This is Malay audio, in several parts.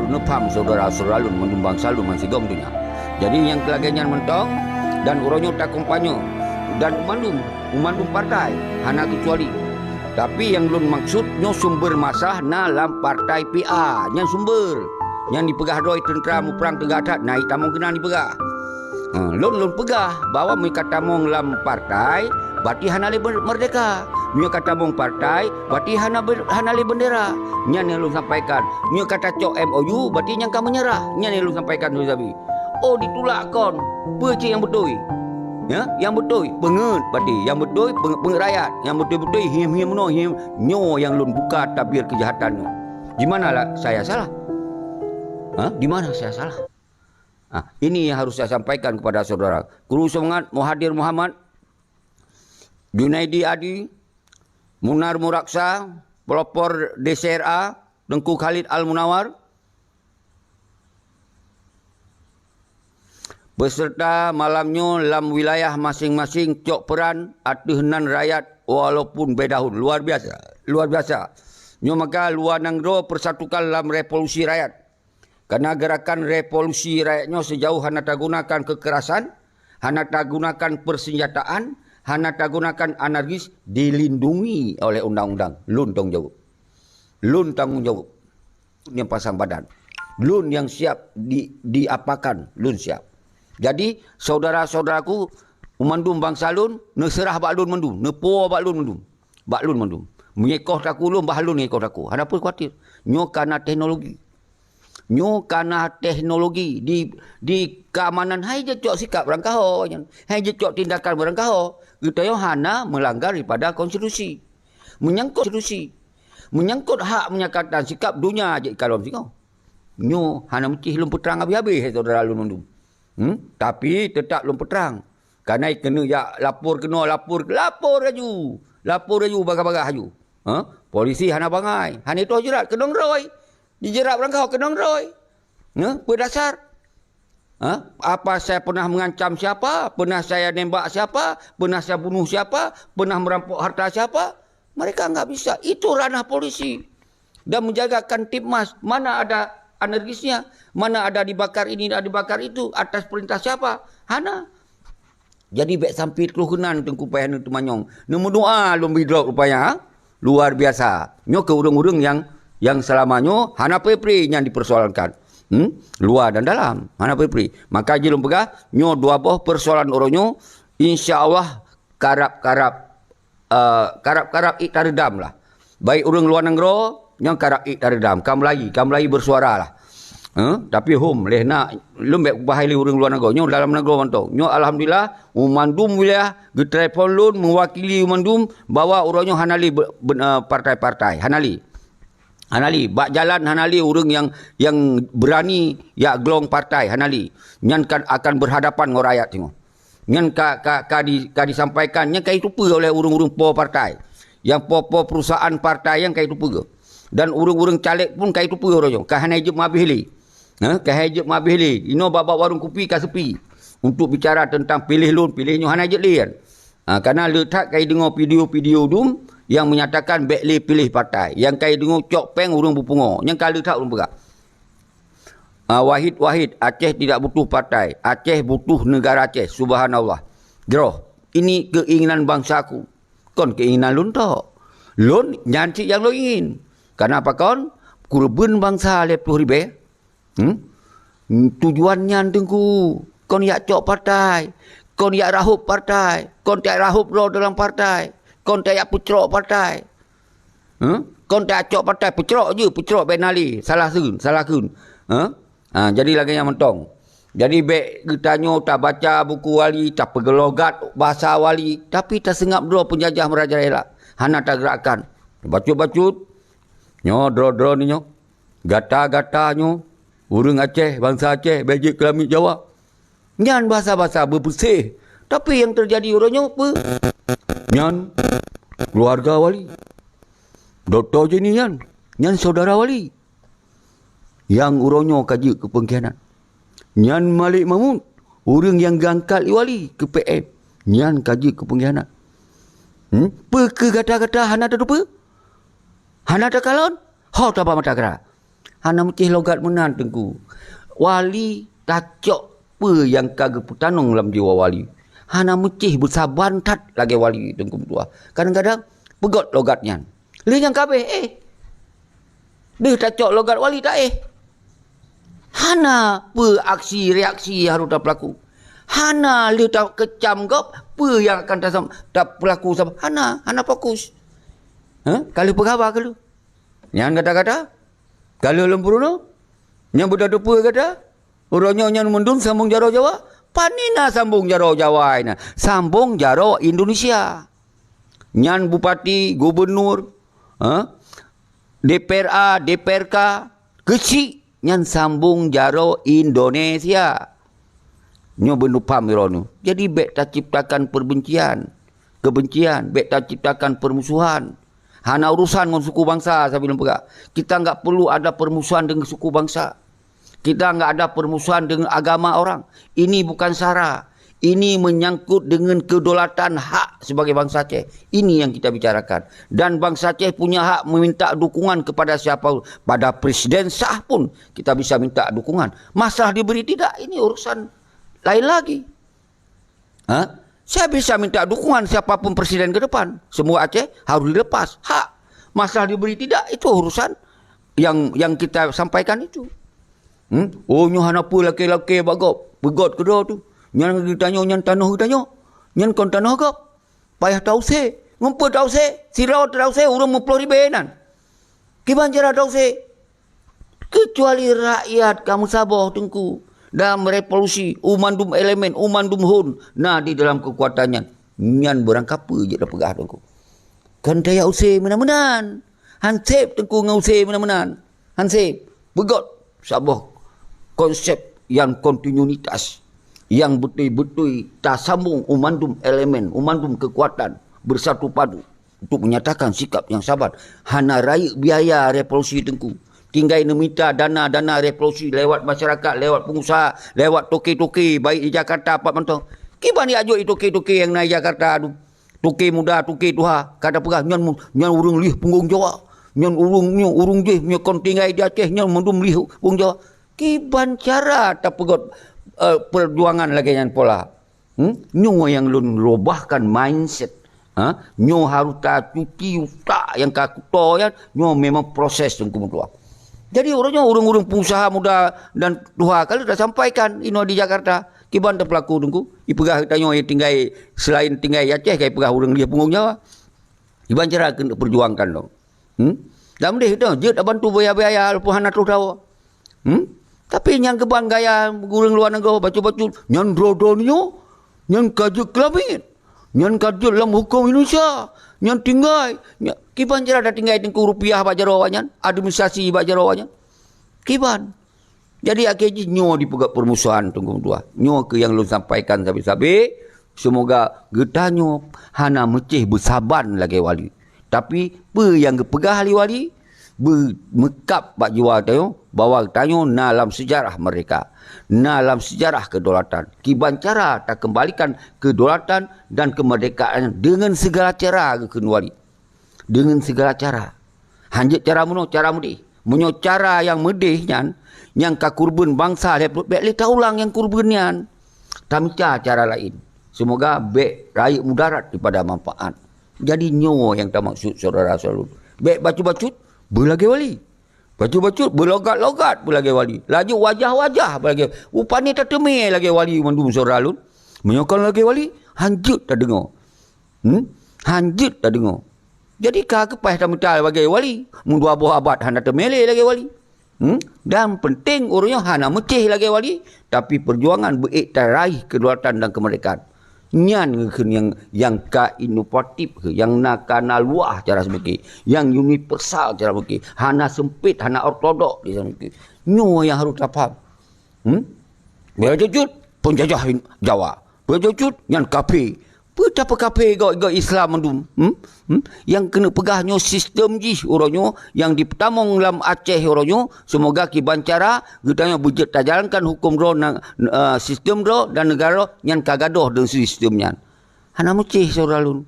nepam saudara-saudara lun mandum bangsa lun mansigom dunia. Jadi yang kelaganya mentong dan uronyo tak kompanyo dan umandum partai hana kecuali. Tapi yang lun maksudnya sumber masa na dalam partai PA yang sumber yang dipegah doi tentera mu perang tegadat na itamong kena dipegah. Lun pegah bahawa mereka tamong dalam partai berarti hana le merdeka. Mereka kata mong partai berarti hana le bendera. Yang lun sampaikan. Mereka kata cok MOU berarti yang kamu menyerah. Yang lun sampaikan tu Zabi. Oh ditolak kon. Apa yang betul? Ya, yang betul pengen berarti yang betul pengerayat, yang betul-betul him nyo yang lun buka tabir kejahatan. Di manalah saya salah? Di mana saya salah? Ini yang harus saya sampaikan kepada saudara. Guru Semangat Muhadir Muhammad, Junaidi Adi, Munar Muraksa, pelopor DCRA, Tengku Khalid Al-Munawar, beserta malamnya dalam wilayah masing-masing cok peran atuhanan rakyat walaupun bedahun. Luar biasa. Luar biasa. Nyo maka luar nanggro persatukan dalam revolusi rakyat. Karena gerakan revolusi rakyatnya sejauh hana tak gunakan kekerasan, hana tak gunakan persenjataan, hana tak gunakan anarkis, dilindungi oleh undang-undang. Lun tanggung jawab. Lun tanggung jawab. Lun yang pasang badan. Lun yang siap diapakan. Lun siap. Jadi saudara-saudaraku umandum bangsa lun, neserah bak lun mandum, nepo bak lun mandum. Bak lun mandum. Mengekoh taku lun, bah lun mengekoh taku. Hana pun khawatir. Nyo karena teknologi. Nyo karena teknologi di keamanan hai je cok sikap berangkaho, hai je cok tindakan berangkaho. Kita yo hana melanggar daripada konstitusi. Menyangkut konstitusi. Menyangkut hak menyatakan sikap dunia je kalau singau. Nyo hana mesti lum peterang habis-habis saudara lun mandum. Tapi tetap lum peterang. Karena kena ya lapor aju. Lapor aju bagah-bagah aju. Polisi hana bangai. Hana itu jerat kedong roy. Dijerat berangkau kedong roy. Berdasar. Apa saya pernah mengancam siapa? Pernah saya nembak siapa? Pernah saya bunuh siapa? Pernah merampok harta siapa? Mereka enggak bisa. Itu ranah polisi. Dan menjagakan Tipmas. Mana ada anarkisnya? Mana ada dibakar ini, ada dibakar itu? Atas perintah siapa? Hana. Jadi baik sampai keluhunan tengku payahan itu manyong. Nemu doa lum bidrok rupanya. Luar biasa. Nyo ke urung-urung yang selamanya hana pepri yang dipersoalkan. Luar dan dalam. Hana pepri. Maka jelum pegah. Nyo dua boh persoalan oronyo. InsyaAllah karap-karap iktaredam lah. Baik urung luar negara. Yang karap iktaredam. Kam lagi bersuara lah. Tapi leh nak lembek bahaya urung luar negara. Nyo dalam negara mantau. Nyo alhamdulillah umandum wilayah getrepon lun mewakili umandum bawa uronyo hanali partai-partai. Hanali, bak jalan hanali urang yang berani ya glong partai hanali. Nyan kan akan berhadapan dengan rakyat tengok. Nyan ka disampaikan nyan kai tupa oleh urang-urang po partai. Yang po perusahaan partai yang kai tupa. Dan urang-urang caleg pun kai tupa orang. Ka hanai je mabih li. Ka hejep mabih li. Ino baba warung kopi ka sepi. Untuk bicara tentang pilih lun, pilihnya hanai je li kan. Karena letak kai dengar video-video dum yang menyatakan backli pilih partai. Yang kai dengar cok peng urung berpungo. Yang kali tak urung perak. Wahid, Aceh tidak butuh partai. Aceh butuh negara Aceh. Subhanallah. Jeroh. Ini keinginan bangsaku. Kon keinginan lun tak. Lun nyanci yang lo ingin. Karena apa kon? Kurban bangsa leptuh ribe. Tujuannya tengku. Kon yak cok partai. Kon yak rahup partai. Kon tak rahup lo dalam partai. Kon tak pucrok partai. Kon tak acok partai. Pucrok benali. Salah kun. Jadi lagi yang mentong. Jadi baik kita tak baca buku wali, tak pegelogat bahasa wali. Tapi tak sengap dua penjajah merajalela. Hana tak gerakkan. Bacut-bacut. Nyo dro ni nyo. Gata-gata nyo. Urang Aceh, bangsa Aceh, bejik kelamin Jawa. Nyan bahasa-bahasa bersih. Tapi yang terjadi orangnya apa? Nyan keluarga wali. Doktor je ni nyan. Nyan saudara wali. Yang orangnya kaji ke pengkhianat. Nyan Malik Mahmud. Orang yang gangkat wali ke PM. Nyan kaji ke pengkhianat. Pe ke kata-kata hana tak lupa? Hana tak kalon? Hau tak apa mata kera? Hana mecih logat menan tengku. Wali tacok pe yang kagak putanong dalam jiwa wali. Hana mecih bersabantat lagi wali tengku tua. Kadang-kadang pegot logatnya. Li yang kabeh dia tacok logat wali tak Hana pe aksi reaksi harus tak berlaku. Hana li tak kecam gop pe yang akan tak berlaku sama. Hana fokus. Kalau pegawai kalau. Yang kata-kata kalau lempurono yang berada apa kata? Orangnya yang mendung sambung jaro Jawa. Panina sambung jaro Jawa ina. Sambung jaro Indonesia. Nyan bupati, gubernur, DPRA, DPRK, kecil nyan sambung jaro Indonesia. Nyo bendu pamironu. Jadi bek tak ciptakan perbencian, kebencian, bek tak ciptakan permusuhan. Hana urusan dengan suku bangsa saya bilang pegak. Kita enggak perlu ada permusuhan dengan suku bangsa. Kita enggak ada permusuhan dengan agama orang. Ini bukan sara. Ini menyangkut dengan kedaulatan hak sebagai bangsa Aceh. Ini yang kita bicarakan. Dan bangsa Aceh punya hak meminta dukungan kepada siapa. Pada presiden sah pun kita bisa minta dukungan. Masalah diberi tidak, ini urusan lain lagi. Saya bisa minta dukungan siapapun presiden ke depan. Semua Aceh harus dilepas. Hak. Masalah diberi tidak, itu urusan yang kita sampaikan itu. Oh, nyohan apa laki-laki bagop. Begot kedua tu. Nyan ditanya, nyan tanah ditanya. Nyan kon tanah gop. Payah tahu se. Ngumpa tahu se. Sirau tahu se. Urang mempuluh ribenan. Kiban cara tahu se. Kecuali rakyat kamu sabar tengku. Dalam revolusi umandum elemen, umandum hun. Nah, di dalam kekuatannya nyan berangkapa je dah pegah tengku. Kan daya usai menan-menan. Hansip tengku ngausai menan-menan. Hansip begot sabah konsep yang kontinuitas, yang betul-betul tak sambung umandum elemen, umandum kekuatan bersatu padu untuk menyatakan sikap yang sabar. Hana raih biaya revolusi tengku. Tinggal meminta dana revolusi lewat masyarakat, lewat pengusaha, lewat toke-toke baik di Jakarta apa mentong. Kiban dia ajuk toke-toke yang naik Jakarta tu. Toke muda, toke tuha, kata pegah nyan urung lih punggung Jawa. Nyan urung je nya kon tinggal di Aceh nyan mendum lih punggung Jawa. Kiban cara tak pegot perjuangan lagi nyan pola. Nyo yang lun robahkan mindset. Nyo harus tak cuti tak yang kakuto ya, nyo memang proses tunggu tua. Jadi orang-orang pengusaha muda dan tuha kalau dah sampaikan ino di Jakarta, kiban tak pelaku tunggu. Ipegah tanya tinggal selain tinggal Aceh kai pegah orang dia punggung Jawa. Kiban cara kena perjuangkan dong. Dah mendeh dah je tak bantu biaya-biaya lepuhan atuh tahu. Tapi yang keban gaya gurung luar negara baca-baca nyan rodonyo, nyan kajuk kelabit. Nyan kajuk dalam hukum Indonesia. Nyan tinggal. Kiban jera dah tinggal tengku rupiah bak jarawannya. Administrasi bak jarawannya. Kiban. Jadi akhirnya nyo dipegat permusuhan tunggu tua. Nyo ke yang lu sampaikan sabi-sabi. Semoga getanyo hana mecih bersaban lagi wali. Tapi pe yang gepegah ahli wali. Mekap bak jiwa tayo. Bawa tayo dalam sejarah mereka. Dalam sejarah kedaulatan. Kiban cara tak kembalikan kedaulatan dan kemerdekaan dengan segala cara ke wali. Dengan segala cara. Hanjit cara muno, cara mudih. Munyo cara yang mudihnya, yang kakurban bangsa, bek tahu ulang yang kurbannya. Tamca cara lain. Semoga bek rakyat mudarat daripada manfaat. Jadi nyo yang tak maksud saudara selalu. Bek bacut-bacut, berlagi wali. Bacut-bacut, berlogat-logat berlagi wali. Laju wajah-wajah berlagi. Upani tak temui lagi wali mandum saudara lun. Menyokong lagi wali, hanjut tak dengar. Hanjut tak dengar. Jadi kepah tak minta bagi wali. Mundua buah abad hana temele lagi wali. Dan penting orangnya hana mecih lagi wali. Tapi perjuangan beriktirai kedaulatan dan kemerdekaan. Nyan yang inovatif ke, yang nakana luah cara sebegini, yang universal cara sebegini, hana sempit, hana ortodok di sana sebegini. Nyo yang harus faham. Berjujur penjajah Jawa. Berjujur yang kafe. Betapa kafe go Islam mendum. Yang kena pegahnya sistem ji orangnya yang dipetamong dalam Aceh orangnya. Semoga kiban cara getanya budget tak jalankan hukum ro sistem ro dan negara yang kagadoh dengan sistemnya. Hana mecih saudara lun.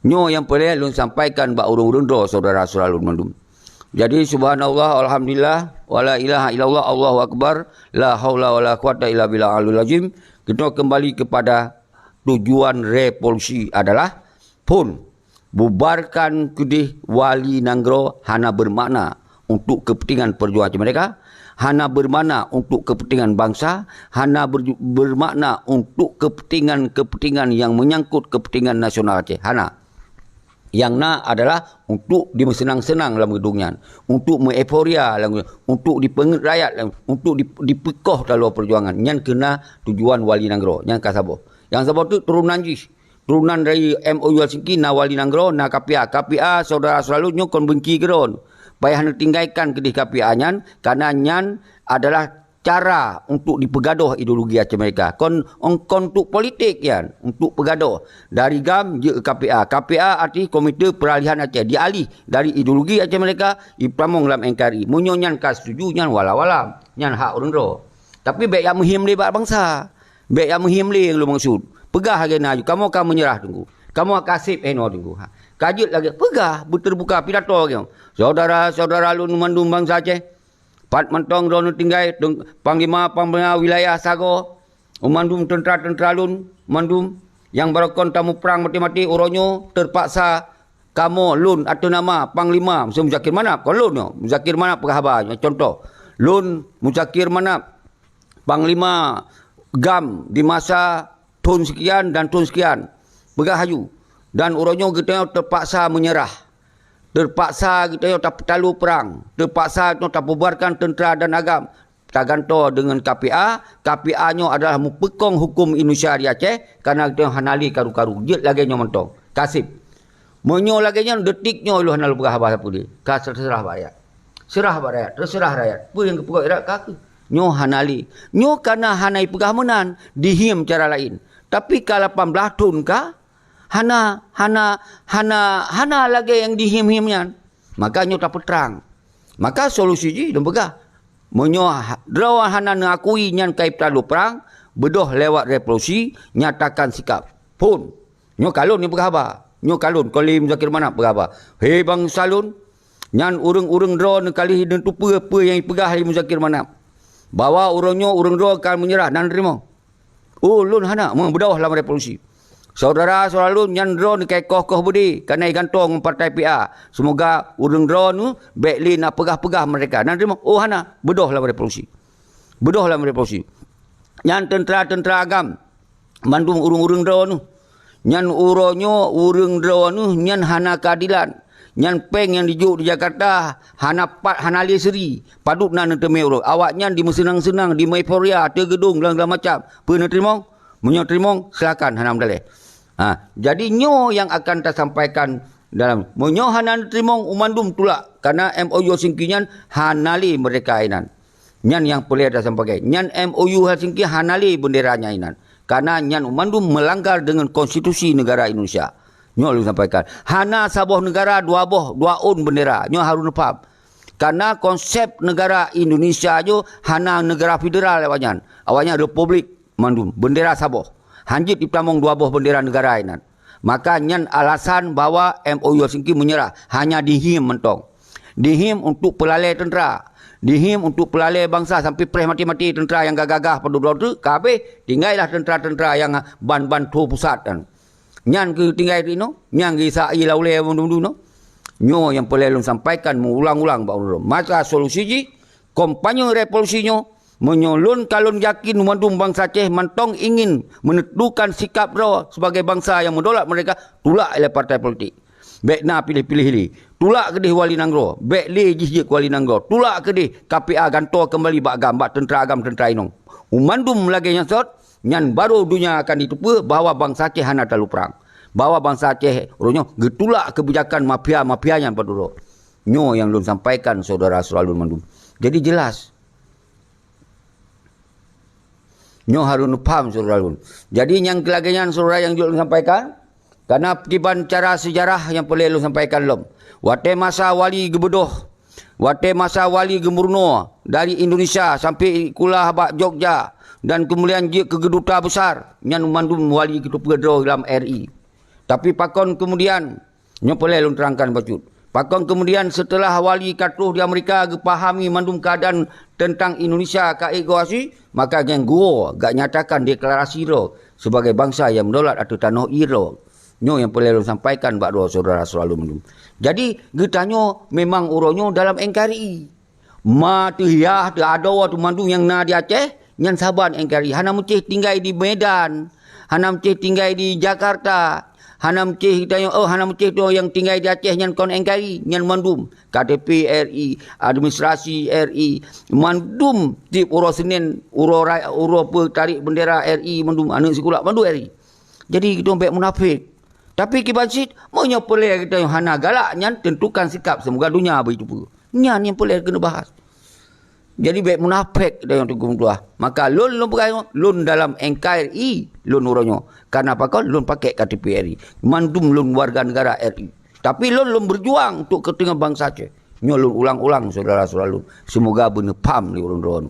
Nyo yang boleh lun sampaikan bak urung-urung ro saudara-saudara lun mendum. Jadi subhanallah, alhamdulillah, wala ilaha illallah, Allahu akbar, la haula wala quwata illa billah alul azim. Kita kembali kepada tujuan revolusi adalah pun bubarkan kedih wali nanggro hana bermakna untuk kepentingan perjuangan mereka, hana bermakna untuk kepentingan bangsa, hana bermakna untuk kepentingan yang menyangkut kepentingan nasional Aceh. Hana. Yang nak adalah untuk disenang-senang dalam gedungnya, untuk mengeuforia, untuk dipenget rakyat, untuk dipekoh dalam perjuangan. Yang kena tujuan wali nanggro, yang kasabo. Yang sabot tu turunan jis. Turunan dari MOU Helsinki na wali nanggro na KPA. KPA saudara selalu nyo kon benci geron. Payah nak tinggalkan kedih KPA nyan karena nyan adalah cara untuk dipegaduh ideologi Aceh mereka. Kon untuk politik kan, untuk pegaduh. Dari GAM je ke KPA. KPA arti Komite Peralihan Aceh. Dialih dari ideologi Aceh mereka, ipramong dalam NKRI. Munyo nyan kas setuju, nyan wala-wala. Nyan hak orang ro. Tapi baik yang muhim le bangsa. Baik yang muhim le lu maksud. Pegah lagi naju. Kamu akan menyerah tunggu. Kamu akan kasih tunggu. Kajut lagi. Pegah. Terbuka pidato lagi. Saudara-saudara lu mandum bangsa Aceh. Pat mentong drone tinggai panglima wilayah Sago mandum tentera lun mandum yang berkon tamu perang mati-mati uronyo terpaksa kamu lun atau nama panglima Muzakir Manap kon lun Muzakir Manap perhabar contoh lun Muzakir Manap panglima GAM di masa tahun sekian dan tahun sekian berhayu dan uronyo kita terpaksa menyerah. Terpaksa kita tak perlu perang. Terpaksa kita tak bubarkan tentera dan agam. Taganto dengan KPA. KPA-nya adalah mempekong hukum Indonesia di Aceh. Karena kita hanali karu-karu. Jit lagi nya mentong. Kasip. Menyo lagi nya detiknya lu hanal berhabah apa dia. Serah rakyat. Serah rakyat. Terserah rakyat. Apa yang kepegak rakyat kaki. Nyo hanali. Nyo karena hanai pegah menan. Dihim cara lain. Tapi kalau 18 tahun kah? Hana lagi yang dihim-himnya. Maka nyo tak peterang. Maka solusi je lembagah. Menyo draw hana ngakui nyan kai perlu perang, bedoh lewat revolusi, nyatakan sikap. Pun nyo kalun ni berhabar. Nyo kalun kali Muzakir Manap berhabar. Hei bang salun, nyan urang-urang draw kali dan tu apa yang pegah di Muzakir Manap. Bawa urangnya urang draw akan menyerah dan terima. Oh lun hana bedoh dalam revolusi. Saudara-saudara lu nyandro ni kai koh-koh budi kanai gantong partai PA. Semoga urang dro nu baikli nak pegah-pegah mereka. Dan terima oh hana bedoh dalam revolusi. Bedoh dalam revolusi. Nyan tentera-tentera agam mandung urang-urang dro nu. Nyan uronyo urang dro nu nyan hana keadilan. Nyan peng yang dijuk di Jakarta hana seri. Padut nan teme urang. Awak nyan di senang-senang di Maiporia te gedung segala macam. Pernah terima? Menyo terima silakan hana mdaleh. Jadi nyo yang akan kita sampaikan dalam menyo hanan trimong umandum tulak karena MOU Helsinki nyan hanali mereka inan. Nyan yang boleh kita sampaikan. Nyan MOU Helsinki hanali benderanya inan. Karena nyan umandum melanggar dengan konstitusi negara Indonesia. Nyo lu sampaikan. Hana sabuh negara dua un bendera. Nyo harus faham. Karena konsep negara Indonesia jo hana negara federal awaknya. Awaknya republik mandum bendera sabuh. Hanjit dipamong dua buah bendera negara inan. Maka nyan alasan bahwa MOU Helsinki menyerah hanya dihim mentong. Dihim untuk pelalai tentera. Dihim untuk pelalai bangsa sampai pres mati-mati tentera yang gagah-gagah pada dua tu. Kabeh tinggallah tentera-tentera yang ban-ban tu pusat kan. Nyan ke tinggal itu no. Nyan ke sa'i laulai mundu no. Nyo yang pelelong sampaikan mengulang-ulang bahawa maka solusi ji kampanye revolusinya menyolun kalon yakin mandum bangsa Aceh mantong ingin menentukan sikap raw sebagai bangsa yang menolak mereka tulak oleh partai politik. Baik na pilih-pilih li. Tulak ke di wali nanggro. Baik li jih wali nanggro. Tulak ke di KPA gantor kembali bak agam bak tentera agam tentera inong. Umandum lagi yang sot nyan baru dunia akan ditupa bahawa bangsa Aceh hana terlalu perang. Bahawa bangsa Aceh orangnya getulak kebijakan mafia-mafianya pada dulu. Nyo yang lu sampaikan saudara selalu mandum. Jadi jelas. Nyo harus faham saudara. Jadi yang kelagian saudara yang juga sampaikan karena tiban cara sejarah yang boleh lu sampaikan lom. Wate masa wali gebedoh, wate masa wali gemurno dari Indonesia sampai kulah bak Jogja dan kemudian je ke keduta besar nyan mandum wali kita pedro dalam RI. Tapi pakon kemudian nyo boleh lu terangkan bacut. Pakon kemudian setelah wali katuh di Amerika pahami mandum keadaan tentang Indonesia ka egoasi, maka geng gua gak nyatakan deklarasi ro sebagai bangsa yang mendolat atau tanah iro. Nyo yang perlu sampaikan bak dua saudara selalu mandum. Jadi getanyo memang uronyo dalam NKRI. Ma tu ya tu ada tu mandum yang na di Aceh, nyan saban NKRI. Hana mucih tinggal di Medan, hana mucih tinggal di Jakarta. Hana Mcih kita Hana Mcih tu yang tinggal di Aceh yang kon NKRI, yang mandum KTP RI, administrasi RI, mandum tip uro Senin, uro tarik bendera RI mandum anak sekolah mandum RI. Jadi kita baik munafik. Tapi kibasit mau nyopelai kita yang hana galak nyan tentukan sikap semoga dunia begitu pun. Nyan yang pelai kena bahas. Jadi baik munafik dia yang tunggu tua. Maka lun berkaya lun dalam NKRI lun uronyo. Karena apa kau lun pakai KTP RI. Mandum lun warga negara RI. Tapi lun berjuang untuk kepentingan bangsa Aceh. Nyo lun ulang-ulang saudara-saudara lun. Semoga benar paham ni urun-urun.